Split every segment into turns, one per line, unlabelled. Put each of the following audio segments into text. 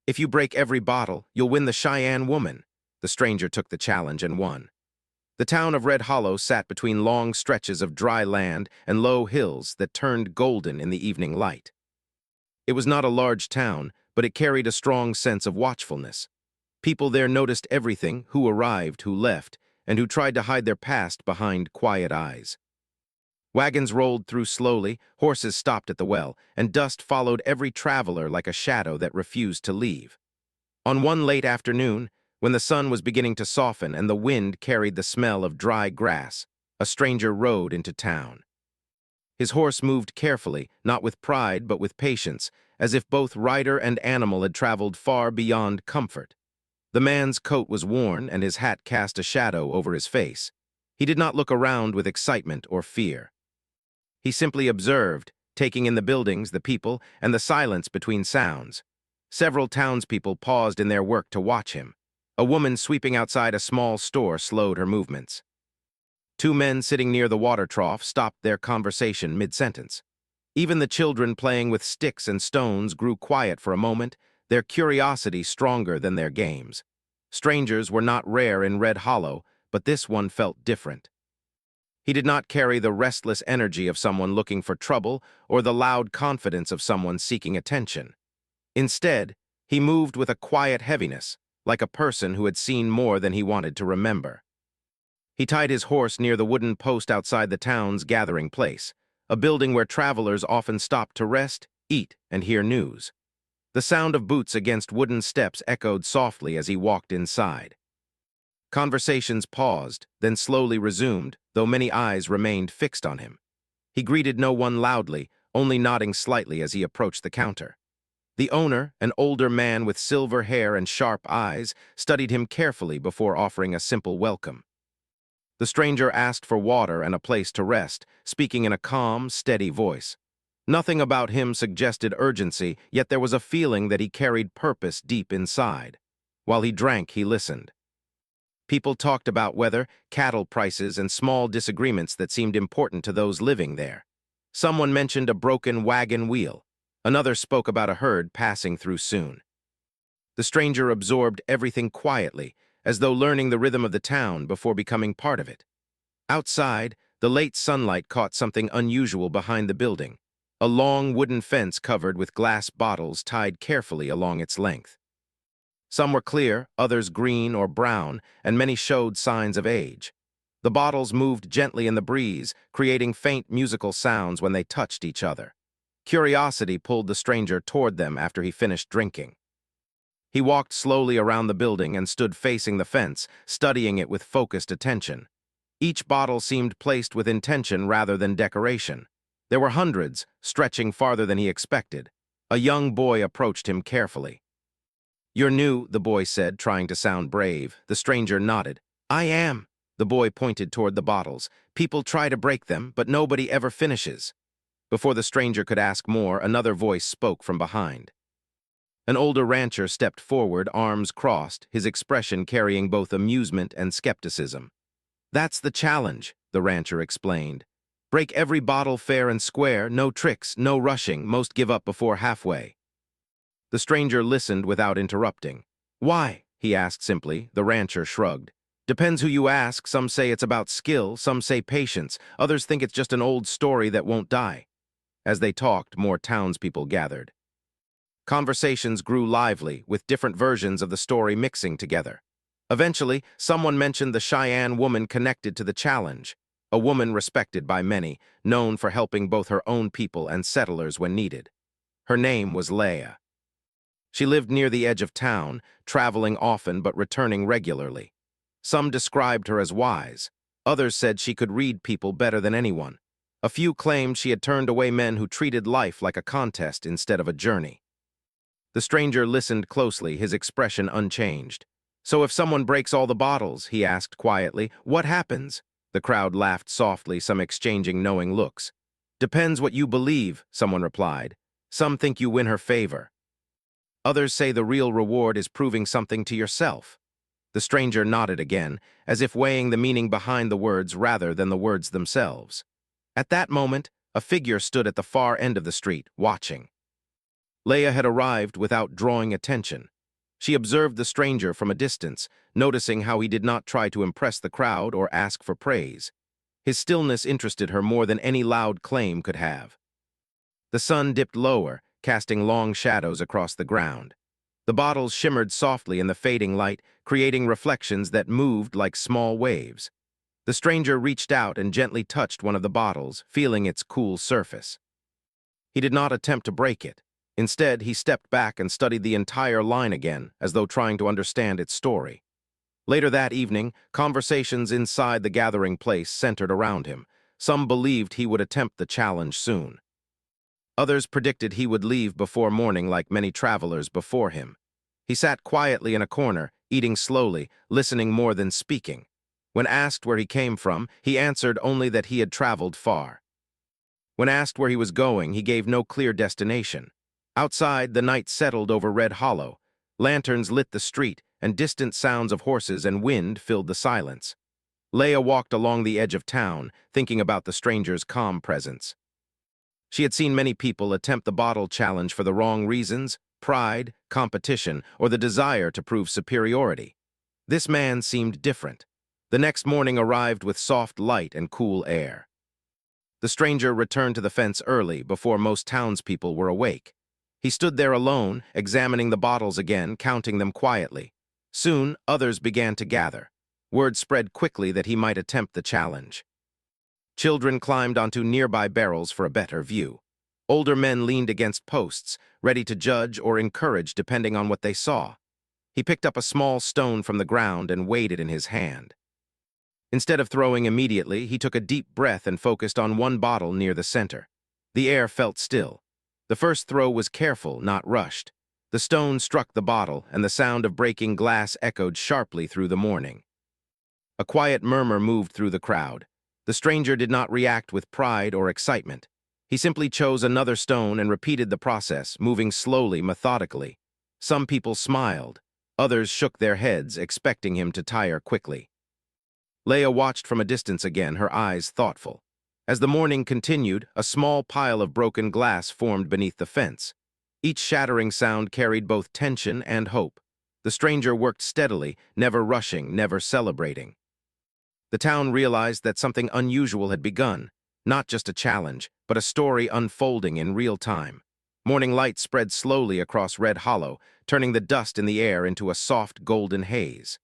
If you break every bottle, you'll win the Cheyenne woman. The stranger took the challenge and won. The town of Red Hollow sat between long stretches of dry land and low hills that turned golden in the evening light. It was not a large town, but it carried a strong sense of watchfulness. People there noticed everything, who arrived, who left, and who tried to hide their past behind quiet eyes. Wagons rolled through slowly, horses stopped at the well, and dust followed every traveler like a shadow that refused to leave. On one late afternoon, when the sun was beginning to soften and the wind carried the smell of dry grass, a stranger rode into town. His horse moved carefully, not with pride but with patience, as if both rider and animal had traveled far beyond comfort. The man's coat was worn and his hat cast a shadow over his face. He did not look around with excitement or fear. He simply observed, taking in the buildings, the people, and the silence between sounds. Several townspeople paused in their work to watch him. A woman sweeping outside a small store slowed her movements. Two men sitting near the water trough stopped their conversation mid-sentence. Even the children playing with sticks and stones grew quiet for a moment, their curiosity stronger than their games. Strangers were not rare in Red Hollow, but this one felt different. He did not carry the restless energy of someone looking for trouble or the loud confidence of someone seeking attention. Instead, he moved with a quiet heaviness, like a person who had seen more than he wanted to remember. He tied his horse near the wooden post outside the town's gathering place, a building where travelers often stopped to rest, eat, and hear news. The sound of boots against wooden steps echoed softly as he walked inside. Conversations paused, then slowly resumed, though many eyes remained fixed on him. He greeted no one loudly, only nodding slightly as he approached the counter. The owner, an older man with silver hair and sharp eyes, studied him carefully before offering a simple welcome. The stranger asked for water and a place to rest, speaking in a calm, steady voice. Nothing about him suggested urgency, yet there was a feeling that he carried purpose deep inside. While he drank, he listened. People talked about weather, cattle prices, and small disagreements that seemed important to those living there. Someone mentioned a broken wagon wheel. Another spoke about a herd passing through soon. The stranger absorbed everything quietly, as though learning the rhythm of the town before becoming part of it. Outside, the late sunlight caught something unusual behind the building, a long wooden fence covered with glass bottles tied carefully along its length. Some were clear, others green or brown, and many showed signs of age. The bottles moved gently in the breeze, creating faint musical sounds when they touched each other. Curiosity pulled the stranger toward them after he finished drinking. He walked slowly around the building and stood facing the fence, studying it with focused attention. Each bottle seemed placed with intention rather than decoration. There were hundreds, stretching farther than he expected. A young boy approached him carefully. "You're new," the boy said, trying to sound brave. The stranger nodded. "I am." The boy pointed toward the bottles. "People try to break them, but nobody ever finishes." Before the stranger could ask more, another voice spoke from behind. An older rancher stepped forward, arms crossed, his expression carrying both amusement and skepticism. "That's the challenge," the rancher explained. "Break every bottle fair and square, no tricks, no rushing, most give up before halfway." The stranger listened without interrupting. "Why?" he asked simply. The rancher shrugged. "Depends who you ask. Some say it's about skill, some say patience, others think it's just an old story that won't die." As they talked, more townspeople gathered. Conversations grew lively, with different versions of the story mixing together. Eventually, someone mentioned the Cheyenne woman connected to the challenge, a woman respected by many, known for helping both her own people and settlers when needed. Her name was Leah. She lived near the edge of town, traveling often but returning regularly. Some described her as wise. Others said she could read people better than anyone. A few claimed she had turned away men who treated life like a contest instead of a journey. The stranger listened closely, his expression unchanged. "So if someone breaks all the bottles," he asked quietly, "what happens?" The crowd laughed softly, some exchanging knowing looks. "Depends what you believe," someone replied. "Some think you win her favor. Others say the real reward is proving something to yourself." The stranger nodded again, as if weighing the meaning behind the words rather than the words themselves. At that moment, a figure stood at the far end of the street, watching. Leah had arrived without drawing attention. She observed the stranger from a distance, noticing how he did not try to impress the crowd or ask for praise. His stillness interested her more than any loud claim could have. The sun dipped lower, casting long shadows across the ground. The bottles shimmered softly in the fading light, creating reflections that moved like small waves. The stranger reached out and gently touched one of the bottles, feeling its cool surface. He did not attempt to break it. Instead, he stepped back and studied the entire line again, as though trying to understand its story. Later that evening, conversations inside the gathering place centered around him. Some believed he would attempt the challenge soon. Others predicted he would leave before morning like many travelers before him. He sat quietly in a corner, eating slowly, listening more than speaking. When asked where he came from, he answered only that he had traveled far. When asked where he was going, he gave no clear destination. Outside, the night settled over Red Hollow. Lanterns lit the street, and distant sounds of horses and wind filled the silence. Leia walked along the edge of town, thinking about the stranger's calm presence. She had seen many people attempt the bottle challenge for the wrong reasons: pride, competition, or the desire to prove superiority. This man seemed different. The next morning arrived with soft light and cool air. The stranger returned to the fence early, before most townspeople were awake. He stood there alone, examining the bottles again, counting them quietly. Soon, others began to gather. Word spread quickly that he might attempt the challenge. Children climbed onto nearby barrels for a better view. Older men leaned against posts, ready to judge or encourage depending on what they saw. He picked up a small stone from the ground and weighed it in his hand. Instead of throwing immediately, he took a deep breath and focused on one bottle near the center. The air felt still. The first throw was careful, not rushed. The stone struck the bottle, and the sound of breaking glass echoed sharply through the morning. A quiet murmur moved through the crowd. The stranger did not react with pride or excitement. He simply chose another stone and repeated the process, moving slowly, methodically. Some people smiled. Others shook their heads, expecting him to tire quickly. Leia watched from a distance again, her eyes thoughtful. As the morning continued, a small pile of broken glass formed beneath the fence. Each shattering sound carried both tension and hope. The stranger worked steadily, never rushing, never celebrating. The town realized that something unusual had begun, not just a challenge, but a story unfolding in real time. Morning light spread slowly across Red Hollow, turning the dust in the air into a soft golden haze.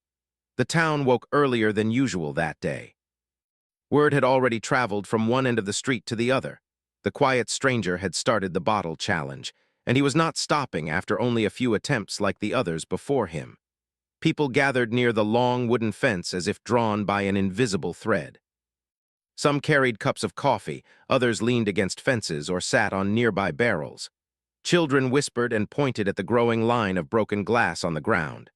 The town woke earlier than usual that day. Word had already traveled from one end of the street to the other. The quiet stranger had started the bottle challenge, and he was not stopping after only a few attempts like the others before him. People gathered near the long wooden fence as if drawn by an invisible thread. Some carried cups of coffee, others leaned against fences or sat on nearby barrels. Children whispered and pointed at the growing line of broken glass on the ground.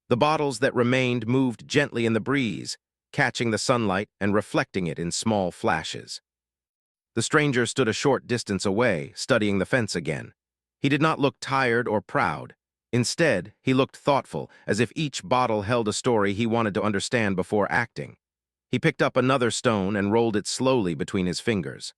The bottles that remained moved gently in the breeze, catching the sunlight and reflecting it in small flashes. The stranger stood a short distance away, studying the fence again. He did not look tired or proud. Instead, he looked thoughtful, as if each bottle held a story he wanted to understand before acting. He picked up another stone and rolled it slowly between his fingers.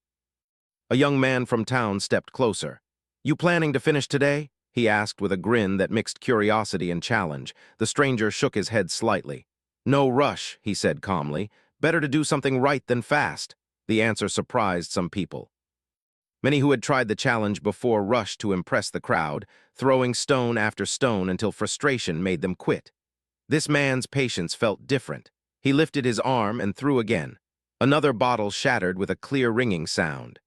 A young man from town stepped closer. "You planning to finish today?" he asked with a grin that mixed curiosity and challenge. The stranger shook his head slightly. "No rush," he said calmly. "Better to do something right than fast." The answer surprised some people. Many who had tried the challenge before rushed to impress the crowd, throwing stone after stone until frustration made them quit. This man's patience felt different. He lifted his arm and threw again. Another bottle shattered with a clear ringing sound.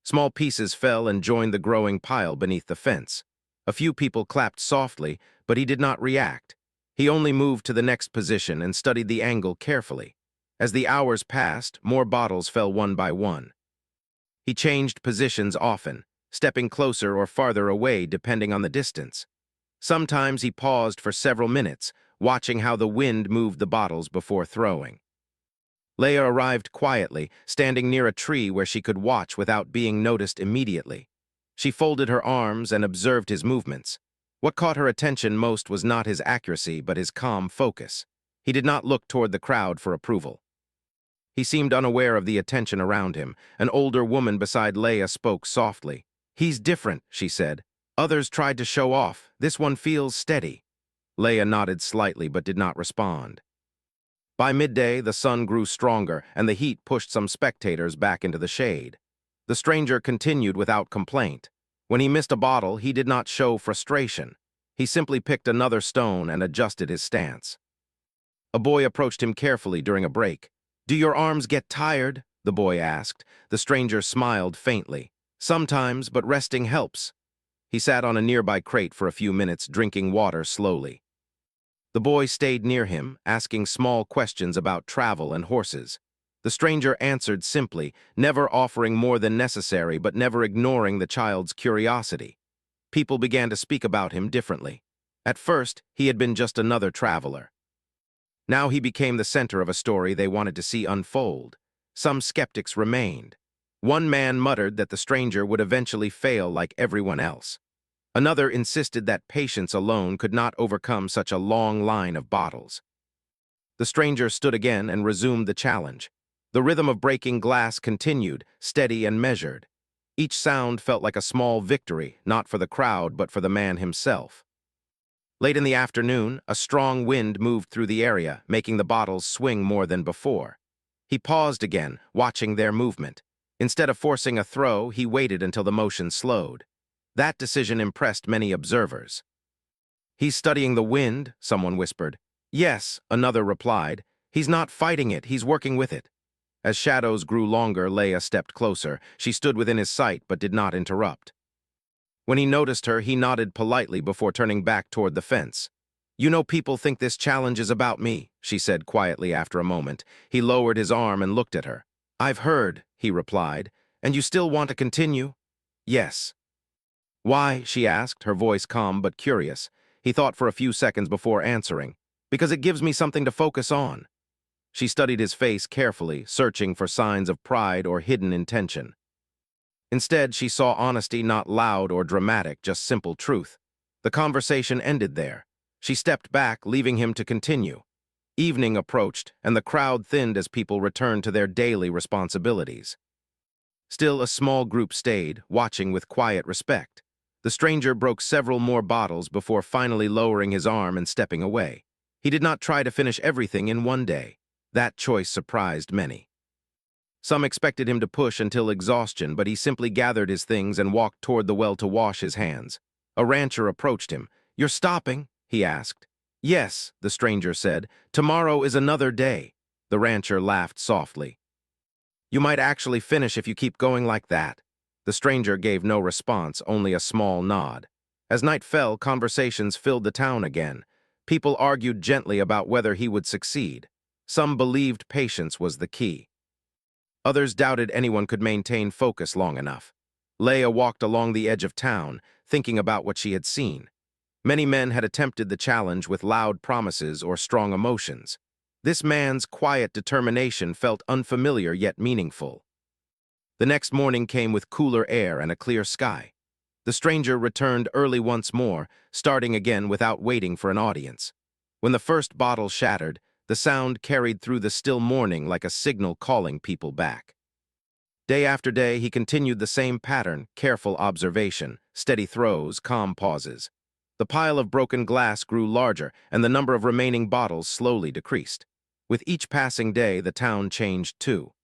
Small pieces fell and joined the growing pile beneath the fence. A few people clapped softly, but he did not react. He only moved to the next position and studied the angle carefully. As the hours passed, more bottles fell one by one. He changed positions often, stepping closer or farther away depending on the distance. Sometimes he paused for several minutes, watching how the wind moved the bottles before throwing. Leia arrived quietly, standing near a tree where she could watch without being noticed immediately. She folded her arms and observed his movements. What caught her attention most was not his accuracy, but his calm focus. He did not look toward the crowd for approval. He seemed unaware of the attention around him. An older woman beside Leia spoke softly. "He's different," she said. "Others tried to show off. This one feels steady." Leia nodded slightly but did not respond. By midday, the sun grew stronger, and the heat pushed some spectators back into the shade. The stranger continued without complaint. When he missed a bottle, he did not show frustration. He simply picked another stone and adjusted his stance. A boy approached him carefully during a break. "Do your arms get tired?" the boy asked. The stranger smiled faintly. "Sometimes, but resting helps." He sat on a nearby crate for a few minutes, drinking water slowly. The boy stayed near him, asking small questions about travel and horses. The stranger answered simply, never offering more than necessary but never ignoring the child's curiosity. People began to speak about him differently. At first, he had been just another traveler. Now he became the center of a story they wanted to see unfold. Some skeptics remained. One man muttered that the stranger would eventually fail like everyone else. Another insisted that patience alone could not overcome such a long line of bottles. The stranger stood again and resumed the challenge. The rhythm of breaking glass continued, steady and measured. Each sound felt like a small victory, not for the crowd but for the man himself. Late in the afternoon, a strong wind moved through the area, making the bottles swing more than before. He paused again, watching their movement. Instead of forcing a throw, he waited until the motion slowed. That decision impressed many observers. "He's studying the wind," someone whispered. "Yes," another replied. "He's not fighting it, he's working with it." As shadows grew longer, Leia stepped closer. She stood within his sight but did not interrupt. When he noticed her, he nodded politely before turning back toward the fence. "You know, people think this challenge is about me," she said quietly after a moment. He lowered his arm and looked at her. "I've heard," he replied. "And you still want to continue?" "Yes." "Why?" she asked, her voice calm but curious. He thought for a few seconds before answering. "Because it gives me something to focus on." She studied his face carefully, searching for signs of pride or hidden intention. Instead, she saw honesty not loud or dramatic, just simple truth. The conversation ended there. She stepped back, leaving him to continue. Evening approached, and the crowd thinned as people returned to their daily responsibilities. Still, a small group stayed, watching with quiet respect. The stranger broke several more bottles before finally lowering his arm and stepping away. He did not try to finish everything in one day. That choice surprised many. Some expected him to push until exhaustion, but he simply gathered his things and walked toward the well to wash his hands. A rancher approached him. "You're stopping?" he asked. "Yes," the stranger said. "Tomorrow is another day." The rancher laughed softly. "You might actually finish if you keep going like that." The stranger gave no response, only a small nod. As night fell, conversations filled the town again. People argued gently about whether he would succeed. Some believed patience was the key. Others doubted anyone could maintain focus long enough. Leia walked along the edge of town, thinking about what she had seen. Many men had attempted the challenge with loud promises or strong emotions. This man's quiet determination felt unfamiliar yet meaningful. The next morning came with cooler air and a clear sky. The stranger returned early once more, starting again without waiting for an audience. When the first bottle shattered, the sound carried through the still morning like a signal calling people back. Day after day, he continued the same pattern, careful observation, steady throws, calm pauses. The pile of broken glass grew larger, and the number of remaining bottles slowly decreased. With each passing day, the town changed too.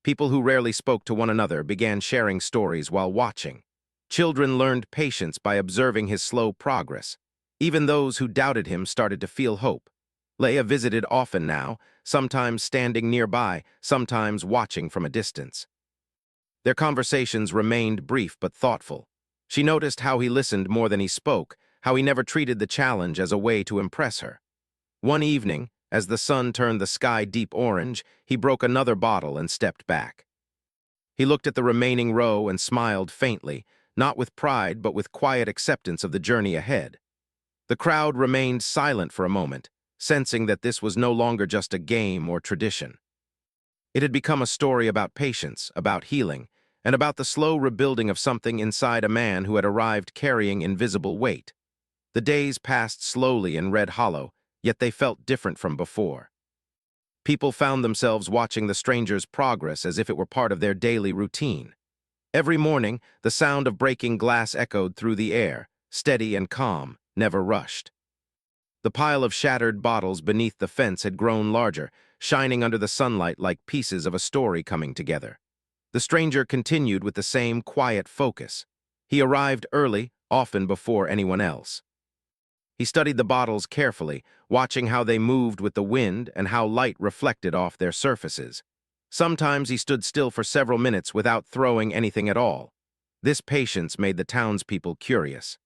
People who rarely spoke to one another began sharing stories while watching. Children learned patience by observing his slow progress. Even those who doubted him started to feel hope. Leia visited often now, sometimes standing nearby, sometimes watching from a distance. Their conversations remained brief but thoughtful. She noticed how he listened more than he spoke, how he never treated the challenge as a way to impress her. One evening, as the sun turned the sky deep orange, he broke another bottle and stepped back. He looked at the remaining row and smiled faintly, not with pride but with quiet acceptance of the journey ahead. The crowd remained silent for a moment, sensing that this was no longer just a game or tradition. It had become a story about patience, about healing, and about the slow rebuilding of something inside a man who had arrived carrying invisible weight. The days passed slowly in Red Hollow, yet they felt different from before. People found themselves watching the stranger's progress as if it were part of their daily routine. Every morning, the sound of breaking glass echoed through the air, steady and calm, never rushed. The pile of shattered bottles beneath the fence had grown larger, shining under the sunlight like pieces of a story coming together. The stranger continued with the same quiet focus. He arrived early, often before anyone else. He studied the bottles carefully, watching how they moved with the wind and how light reflected off their surfaces. Sometimes he stood still for several minutes without throwing anything at all. This patience made the townspeople curious.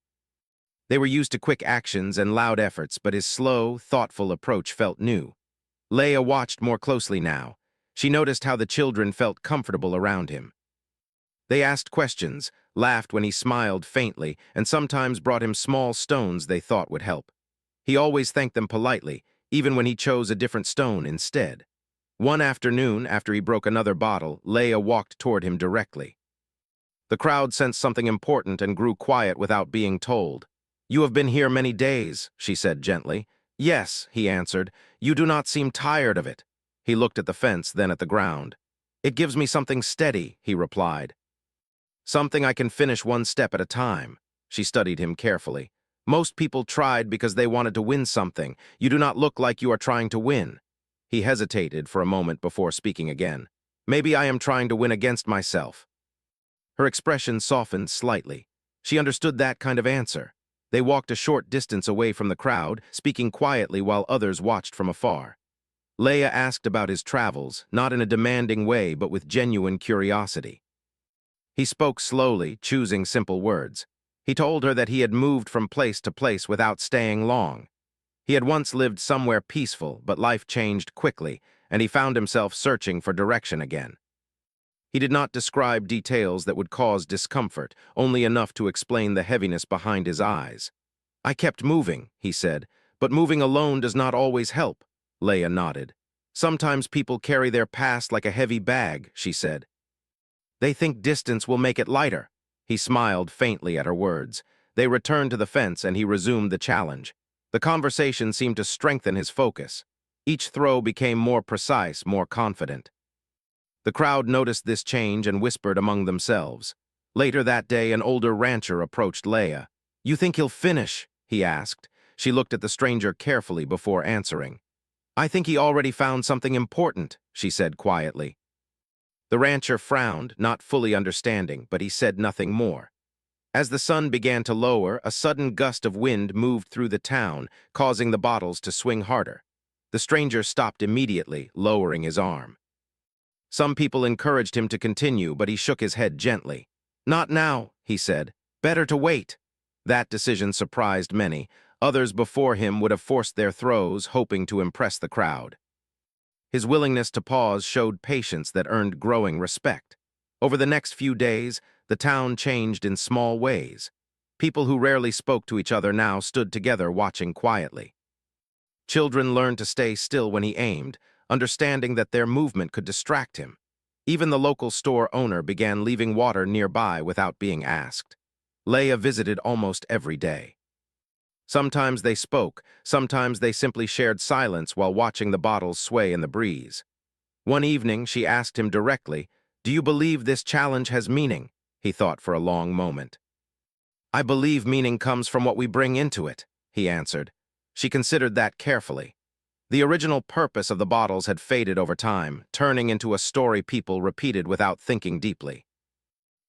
They were used to quick actions and loud efforts, but his slow, thoughtful approach felt new. Leia watched more closely now. She noticed how the children felt comfortable around him. They asked questions, laughed when he smiled faintly, and sometimes brought him small stones they thought would help. He always thanked them politely, even when he chose a different stone instead. One afternoon, after he broke another bottle, Leia walked toward him directly. The crowd sensed something important and grew quiet without being told. "You have been here many days," she said gently. "Yes," he answered. "You do not seem tired of it." He looked at the fence, then at the ground. "It gives me something steady," he replied. "Something I can finish one step at a time." She studied him carefully. "Most people tried because they wanted to win something. You do not look like you are trying to win." He hesitated for a moment before speaking again. "Maybe I am trying to win against myself." Her expression softened slightly. She understood that kind of answer. They walked a short distance away from the crowd, speaking quietly while others watched from afar. Leia asked about his travels, not in a demanding way but with genuine curiosity. He spoke slowly, choosing simple words. He told her that he had moved from place to place without staying long. He had once lived somewhere peaceful, but life changed quickly, and he found himself searching for direction again. He did not describe details that would cause discomfort, only enough to explain the heaviness behind his eyes. "I kept moving," he said, "but moving alone does not always help." Leia nodded. "Sometimes people carry their past like a heavy bag," she said. "They think distance will make it lighter." He smiled faintly at her words. They returned to the fence and he resumed the challenge. The conversation seemed to strengthen his focus. Each throw became more precise, more confident. The crowd noticed this change and whispered among themselves. Later that day, an older rancher approached Leia. "You think he'll finish?" he asked. She looked at the stranger carefully before answering. "I think he already found something important," she said quietly. The rancher frowned, not fully understanding, but he said nothing more. As the sun began to lower, a sudden gust of wind moved through the town, causing the bottles to swing harder. The stranger stopped immediately, lowering his arm. Some people encouraged him to continue, but he shook his head gently. "Not now," he said. "Better to wait." That decision surprised many. Others before him would have forced their throws, hoping to impress the crowd. His willingness to pause showed patience that earned growing respect. Over the next few days, the town changed in small ways. People who rarely spoke to each other now stood together watching quietly. Children learned to stay still when he aimed, understanding that their movement could distract him. Even the local store owner began leaving water nearby without being asked. Leia visited almost every day. Sometimes they spoke, sometimes they simply shared silence while watching the bottles sway in the breeze. One evening, she asked him directly, "Do you believe this challenge has meaning?" He thought for a long moment. "I believe meaning comes from what we bring into it," he answered. She considered that carefully. The original purpose of the bottles had faded over time, turning into a story people repeated without thinking deeply.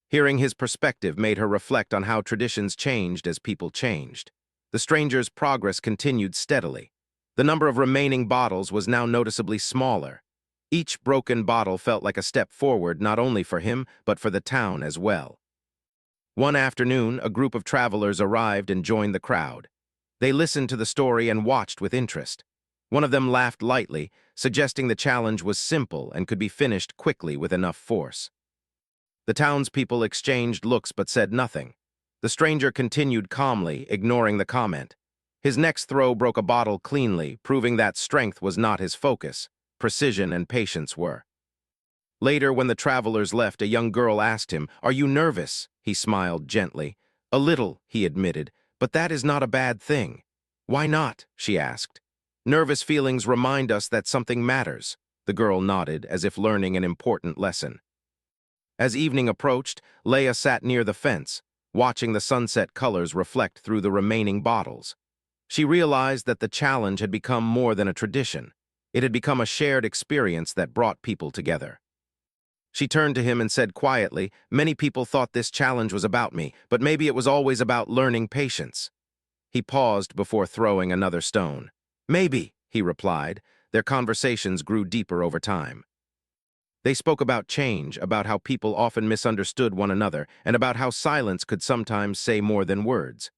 Hearing his perspective made her reflect on how traditions changed as people changed. The stranger's progress continued steadily. The number of remaining bottles was now noticeably smaller. Each broken bottle felt like a step forward not only for him, but for the town as well. One afternoon, a group of travelers arrived and joined the crowd. They listened to the story and watched with interest. One of them laughed lightly, suggesting the challenge was simple and could be finished quickly with enough force. The townspeople exchanged looks but said nothing. The stranger continued calmly, ignoring the comment. His next throw broke a bottle cleanly, proving that strength was not his focus. Precision and patience were. Later, when the travelers left, a young girl asked him, "Are you nervous?" He smiled gently. "A little," he admitted, "but that is not a bad thing." "Why not?" she asked. "Nervous feelings remind us that something matters." The girl nodded, as if learning an important lesson. As evening approached, Leia sat near the fence, watching the sunset colors reflect through the remaining bottles. She realized that the challenge had become more than a tradition. It had become a shared experience that brought people together. She turned to him and said quietly, "Many people thought this challenge was about me, but maybe it was always about learning patience." He paused before throwing another stone. "Maybe," he replied. Their conversations grew deeper over time. They spoke about change, about how people often misunderstood one another, and about how silence could sometimes say more than words.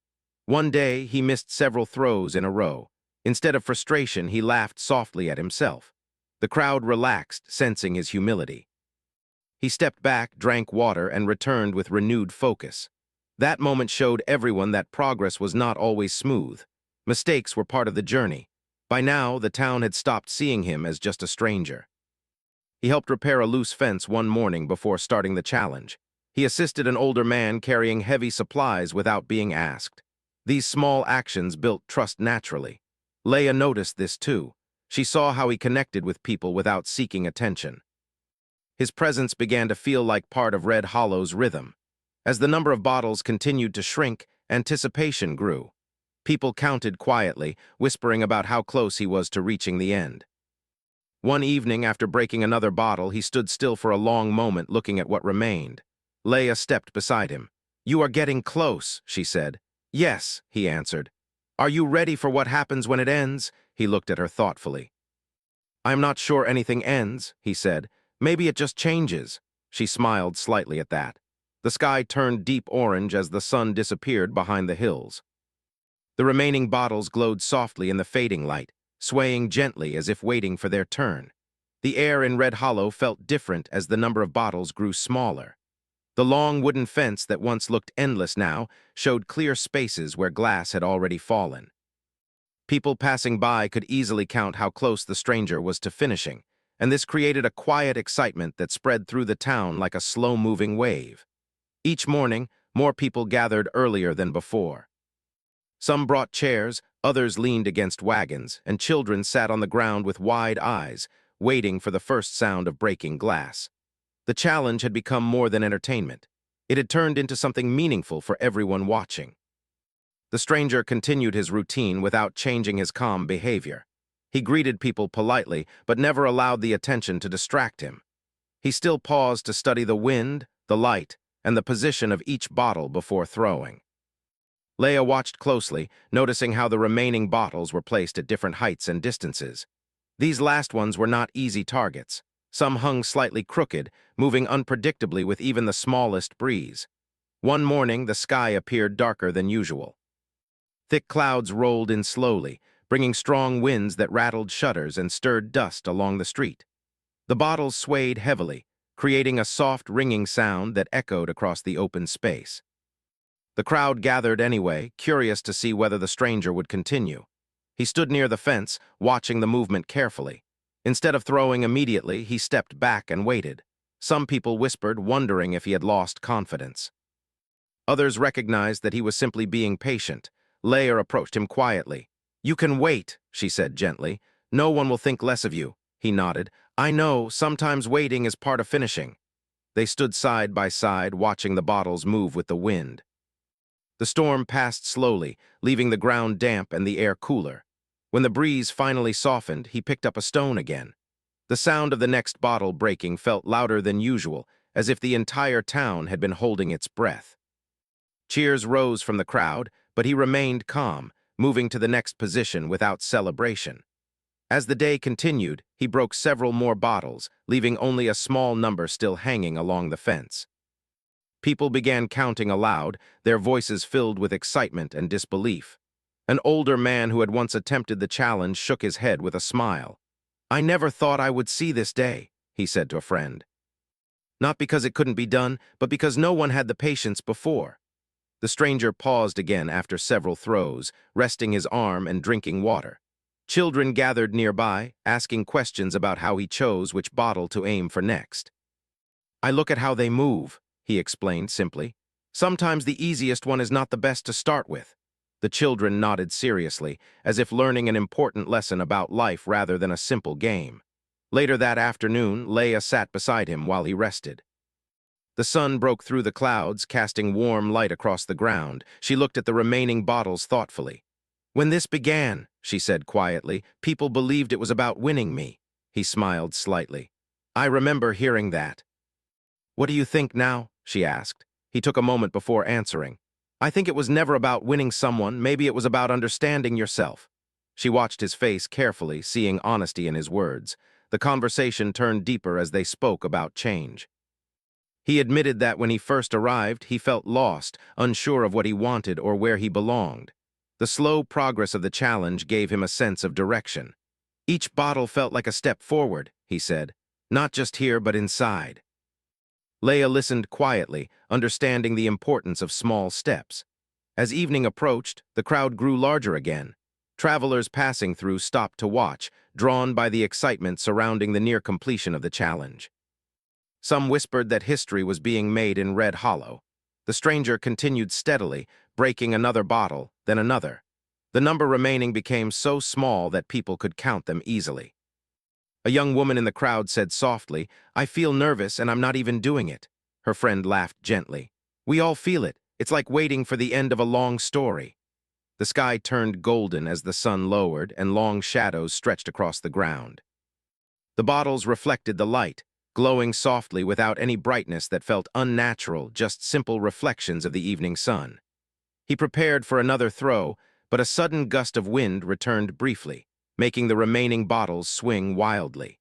One day, he missed several throws in a row. Instead of frustration, he laughed softly at himself. The crowd relaxed, sensing his humility. He stepped back, drank water, and returned with renewed focus. That moment showed everyone that progress was not always smooth. Mistakes were part of the journey. By now, the town had stopped seeing him as just a stranger. He helped repair a loose fence one morning before starting the challenge. He assisted an older man carrying heavy supplies without being asked. These small actions built trust naturally. Leia noticed this too. She saw how he connected with people without seeking attention. His presence began to feel like part of Red Hollow's rhythm. As the number of bottles continued to shrink, anticipation grew. People counted quietly, whispering about how close he was to reaching the end. One evening, after breaking another bottle, he stood still for a long moment looking at what remained. Leia stepped beside him. "You are getting close," she said. "Yes," he answered. "Are you ready for what happens when it ends?" He looked at her thoughtfully. "I'm not sure anything ends," he said. "Maybe it just changes." She smiled slightly at that. The sky turned deep orange as the sun disappeared behind the hills. The remaining bottles glowed softly in the fading light, swaying gently as if waiting for their turn. The air in Red Hollow felt different as the number of bottles grew smaller. The long wooden fence that once looked endless now showed clear spaces where glass had already fallen. People passing by could easily count how close the stranger was to finishing, and this created a quiet excitement that spread through the town like a slow-moving wave. Each morning, more people gathered earlier than before. Some brought chairs, others leaned against wagons, and children sat on the ground with wide eyes, waiting for the first sound of breaking glass. The challenge had become more than entertainment. It had turned into something meaningful for everyone watching. The stranger continued his routine without changing his calm behavior. He greeted people politely, but never allowed the attention to distract him. He still paused to study the wind, the light, and the position of each bottle before throwing. Leia watched closely, noticing how the remaining bottles were placed at different heights and distances. These last ones were not easy targets. Some hung slightly crooked, moving unpredictably with even the smallest breeze. One morning, the sky appeared darker than usual. Thick clouds rolled in slowly, bringing strong winds that rattled shutters and stirred dust along the street. The bottles swayed heavily, creating a soft ringing sound that echoed across the open space. The crowd gathered anyway, curious to see whether the stranger would continue. He stood near the fence, watching the movement carefully. Instead of throwing immediately, he stepped back and waited. Some people whispered, wondering if he had lost confidence. Others recognized that he was simply being patient. Leia approached him quietly. "You can wait," she said gently. "No one will think less of you." He nodded. "I know, sometimes waiting is part of finishing." They stood side by side, watching the bottles move with the wind. The storm passed slowly, leaving the ground damp and the air cooler. When the breeze finally softened, he picked up a stone again. The sound of the next bottle breaking felt louder than usual, as if the entire town had been holding its breath. Cheers rose from the crowd, but he remained calm, moving to the next position without celebration. As the day continued, he broke several more bottles, leaving only a small number still hanging along the fence. People began counting aloud, their voices filled with excitement and disbelief. An older man who had once attempted the challenge shook his head with a smile. "I never thought I would see this day," he said to a friend. "Not because it couldn't be done, but because no one had the patience before." The stranger paused again after several throws, resting his arm and drinking water. Children gathered nearby, asking questions about how he chose which bottle to aim for next. "I look at how they move," he explained simply. "Sometimes the easiest one is not the best to start with." The children nodded seriously, as if learning an important lesson about life rather than a simple game. Later that afternoon, Leia sat beside him while he rested. The sun broke through the clouds, casting warm light across the ground. She looked at the remaining bottles thoughtfully. When this began, she said quietly, people believed it was about winning me. He smiled slightly. I remember hearing that. What do you think now? She asked. He took a moment before answering. I think it was never about winning someone, maybe it was about understanding yourself. She watched his face carefully, seeing honesty in his words. The conversation turned deeper as they spoke about change. He admitted that when he first arrived, he felt lost, unsure of what he wanted or where he belonged. The slow progress of the challenge gave him a sense of direction. Each bottle felt like a step forward, he said, not just here but inside. Leia listened quietly, understanding the importance of small steps. As evening approached, the crowd grew larger again. Travelers passing through stopped to watch, drawn by the excitement surrounding the near completion of the challenge. Some whispered that history was being made in Red Hollow. The stranger continued steadily, breaking another bottle, then another. The number remaining became so small that people could count them easily. A young woman in the crowd said softly, I feel nervous and I'm not even doing it. Her friend laughed gently. We all feel it. It's like waiting for the end of a long story. The sky turned golden as the sun lowered and long shadows stretched across the ground. The bottles reflected the light, glowing softly without any brightness that felt unnatural, just simple reflections of the evening sun. He prepared for another throw, but a sudden gust of wind returned briefly, making the remaining bottles swing wildly.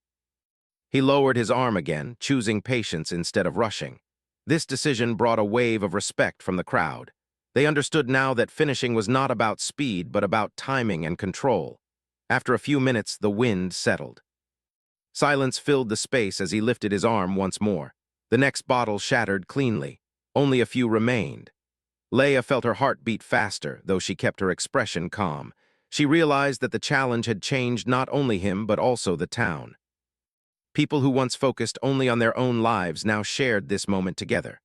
He lowered his arm again, choosing patience instead of rushing. This decision brought a wave of respect from the crowd. They understood now that finishing was not about speed, but about timing and control. After a few minutes, the wind settled. Silence filled the space as he lifted his arm once more. The next bottle shattered cleanly. Only a few remained. Leia felt her heart beat faster, though she kept her expression calm. She realized that the challenge had changed not only him, but also the town. People who once focused only on their own lives now shared this moment together.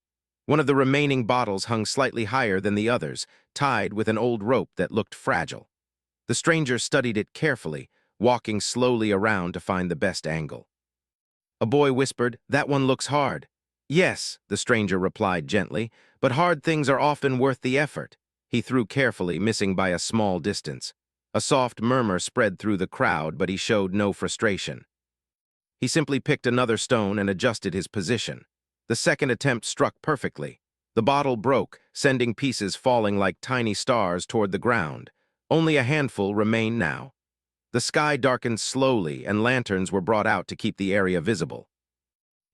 One of the remaining bottles hung slightly higher than the others, tied with an old rope that looked fragile. The stranger studied it carefully, walking slowly around to find the best angle. A boy whispered, "That one looks hard." "Yes," the stranger replied gently, "but hard things are often worth the effort." He threw carefully, missing by a small distance. A soft murmur spread through the crowd, but he showed no frustration. He simply picked another stone and adjusted his position. The second attempt struck perfectly. The bottle broke, sending pieces falling like tiny stars toward the ground. Only a handful remained now. The sky darkened slowly, and lanterns were brought out to keep the area visible.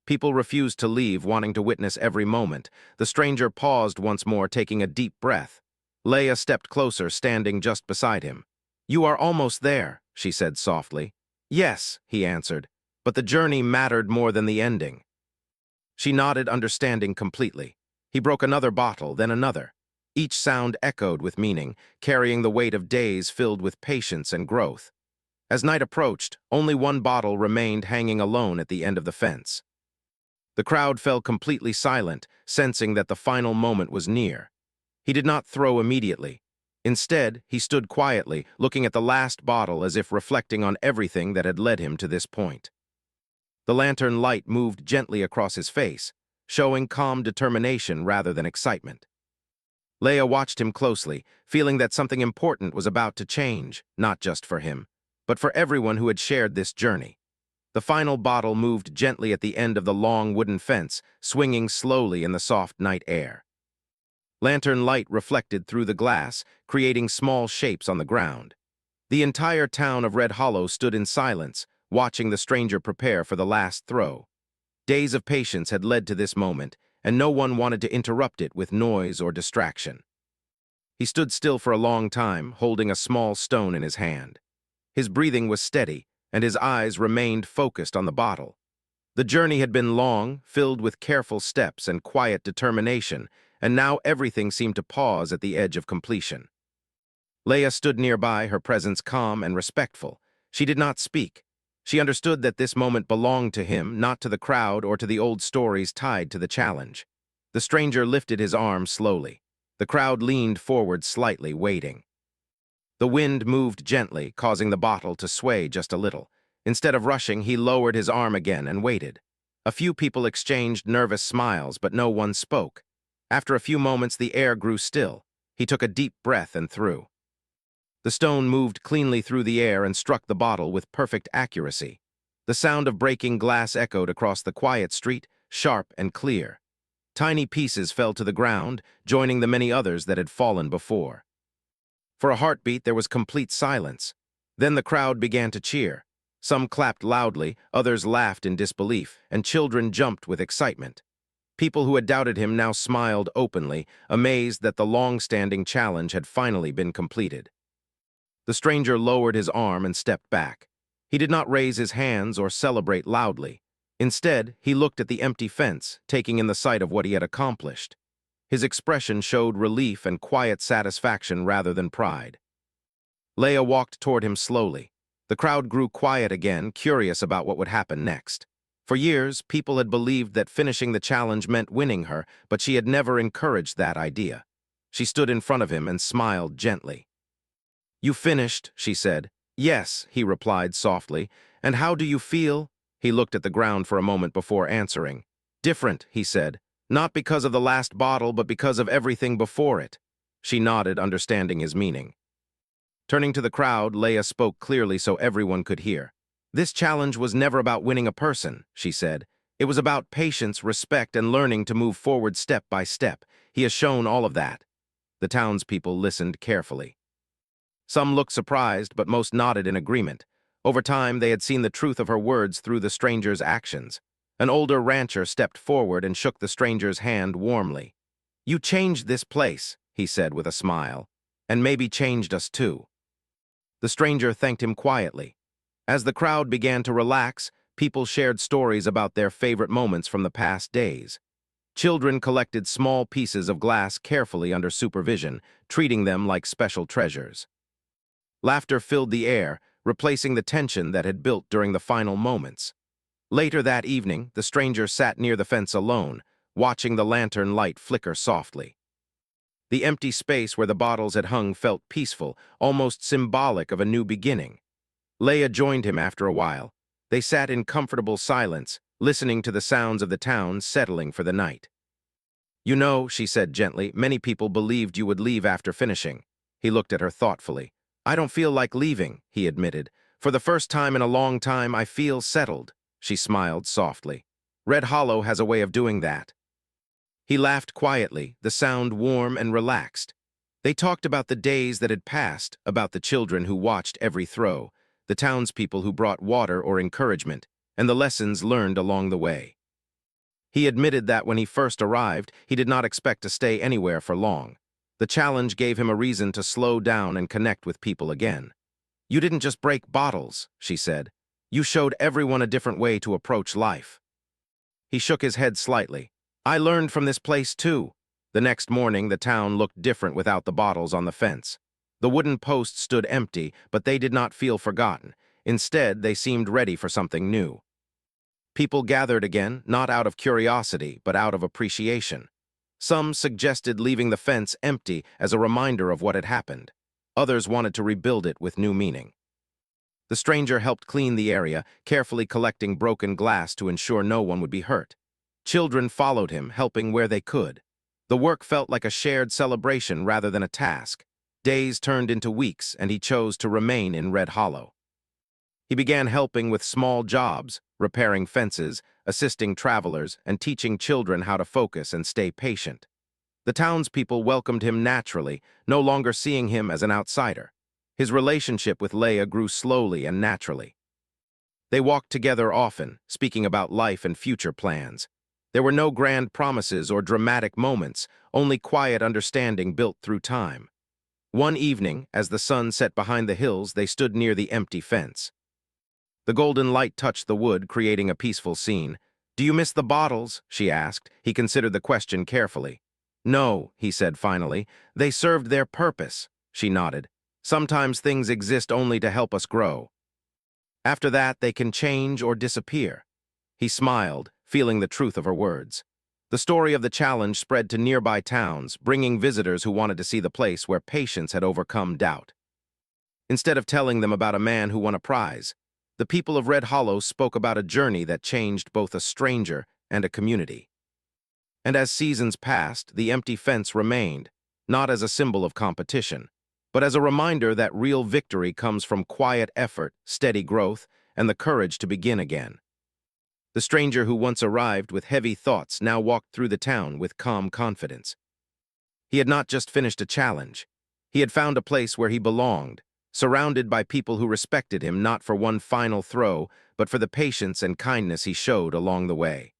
People refused to leave, wanting to witness every moment. The stranger paused once more, taking a deep breath. Leia stepped closer, standing just beside him. "You are almost there," she said softly. "Yes," he answered, "but the journey mattered more than the ending." She nodded, understanding completely. He broke another bottle, then another. Each sound echoed with meaning, carrying the weight of days filled with patience and growth. As night approached, only one bottle remained hanging alone at the end of the fence. The crowd fell completely silent, sensing that the final moment was near. He did not throw immediately. Instead, he stood quietly, looking at the last bottle as if reflecting on everything that had led him to this point. The lantern light moved gently across his face, showing calm determination rather than excitement. Leia watched him closely, feeling that something important was about to change, not just for him, but for everyone who had shared this journey. The final bottle moved gently at the end of the long wooden fence, swinging slowly in the soft night air. Lantern light reflected through the glass, creating small shapes on the ground. The entire town of Red Hollow stood in silence, watching the stranger prepare for the last throw. Days of patience had led to this moment, and no one wanted to interrupt it with noise or distraction. He stood still for a long time, holding a small stone in his hand. His breathing was steady, and his eyes remained focused on the bottle. The journey had been long, filled with careful steps and quiet determination, and now everything seemed to pause at the edge of completion. Leia stood nearby, her presence calm and respectful. She did not speak. She understood that this moment belonged to him, not to the crowd or to the old stories tied to the challenge. The stranger lifted his arm slowly. The crowd leaned forward slightly, waiting. The wind moved gently, causing the bottle to sway just a little. Instead of rushing, he lowered his arm again and waited. A few people exchanged nervous smiles, but no one spoke. After a few moments, the air grew still. He took a deep breath and threw. The stone moved cleanly through the air and struck the bottle with perfect accuracy. The sound of breaking glass echoed across the quiet street, sharp and clear. Tiny pieces fell to the ground, joining the many others that had fallen before. For a heartbeat, there was complete silence. Then the crowd began to cheer. Some clapped loudly, others laughed in disbelief, and children jumped with excitement. People who had doubted him now smiled openly, amazed that the long-standing challenge had finally been completed. The stranger lowered his arm and stepped back. He did not raise his hands or celebrate loudly. Instead, he looked at the empty fence, taking in the sight of what he had accomplished. His expression showed relief and quiet satisfaction rather than pride. Leia walked toward him slowly. The crowd grew quiet again, curious about what would happen next. For years, people had believed that finishing the challenge meant winning her, but she had never encouraged that idea. She stood in front of him and smiled gently. "You finished," she said. "Yes," he replied softly. "And how do you feel?" He looked at the ground for a moment before answering. "Different," he said. "Not because of the last bottle, but because of everything before it." She nodded, understanding his meaning. Turning to the crowd, Leia spoke clearly so everyone could hear. "This challenge was never about winning a person," she said. "It was about patience, respect, and learning to move forward step by step. He has shown all of that." The townspeople listened carefully. Some looked surprised, but most nodded in agreement. Over time, they had seen the truth of her words through the stranger's actions. An older rancher stepped forward and shook the stranger's hand warmly. "You changed this place," he said with a smile, "and maybe changed us too." The stranger thanked him quietly. As the crowd began to relax, people shared stories about their favorite moments from the past days. Children collected small pieces of glass carefully under supervision, treating them like special treasures. Laughter filled the air, replacing the tension that had built during the final moments. Later that evening, the stranger sat near the fence alone, watching the lantern light flicker softly. The empty space where the bottles had hung felt peaceful, almost symbolic of a new beginning. Leia joined him after a while. They sat in comfortable silence, listening to the sounds of the town settling for the night. "You know," she said gently, "many people believed you would leave after finishing." He looked at her thoughtfully. "I don't feel like leaving," he admitted. "For the first time in a long time, I feel settled." She smiled softly. "Red Hollow has a way of doing that." He laughed quietly, the sound warm and relaxed. They talked about the days that had passed, about the children who watched every throw, the townspeople who brought water or encouragement, and the lessons learned along the way. He admitted that when he first arrived, he did not expect to stay anywhere for long. The challenge gave him a reason to slow down and connect with people again. "You didn't just break bottles," she said. "You showed everyone a different way to approach life." He shook his head slightly. "I learned from this place too." The next morning, the town looked different without the bottles on the fence. The wooden posts stood empty, but they did not feel forgotten. Instead, they seemed ready for something new. People gathered again, not out of curiosity, but out of appreciation. Some suggested leaving the fence empty as a reminder of what had happened. Others wanted to rebuild it with new meaning. The stranger helped clean the area, carefully collecting broken glass to ensure no one would be hurt. Children followed him, helping where they could. The work felt like a shared celebration rather than a task. Days turned into weeks, and he chose to remain in Red Hollow. He began helping with small jobs, repairing fences, assisting travelers, and teaching children how to focus and stay patient. The townspeople welcomed him naturally, no longer seeing him as an outsider. His relationship with Leia grew slowly and naturally. They walked together often, speaking about life and future plans. There were no grand promises or dramatic moments, only quiet understanding built through time. One evening, as the sun set behind the hills, they stood near the empty fence. The golden light touched the wood, creating a peaceful scene. "Do you miss the bottles?" she asked. He considered the question carefully. "No," he said finally. "They served their purpose." She nodded. "Sometimes things exist only to help us grow. After that, they can change or disappear." He smiled, feeling the truth of her words. The story of the challenge spread to nearby towns, bringing visitors who wanted to see the place where patience had overcome doubt. Instead of telling them about a man who won a prize, the people of Red Hollow spoke about a journey that changed both a stranger and a community. And as seasons passed, the empty fence remained, not as a symbol of competition, but as a reminder that real victory comes from quiet effort, steady growth, and the courage to begin again. The stranger who once arrived with heavy thoughts now walked through the town with calm confidence. He had not just finished a challenge. He had found a place where he belonged, surrounded by people who respected him not for one final throw, but for the patience and kindness he showed along the way.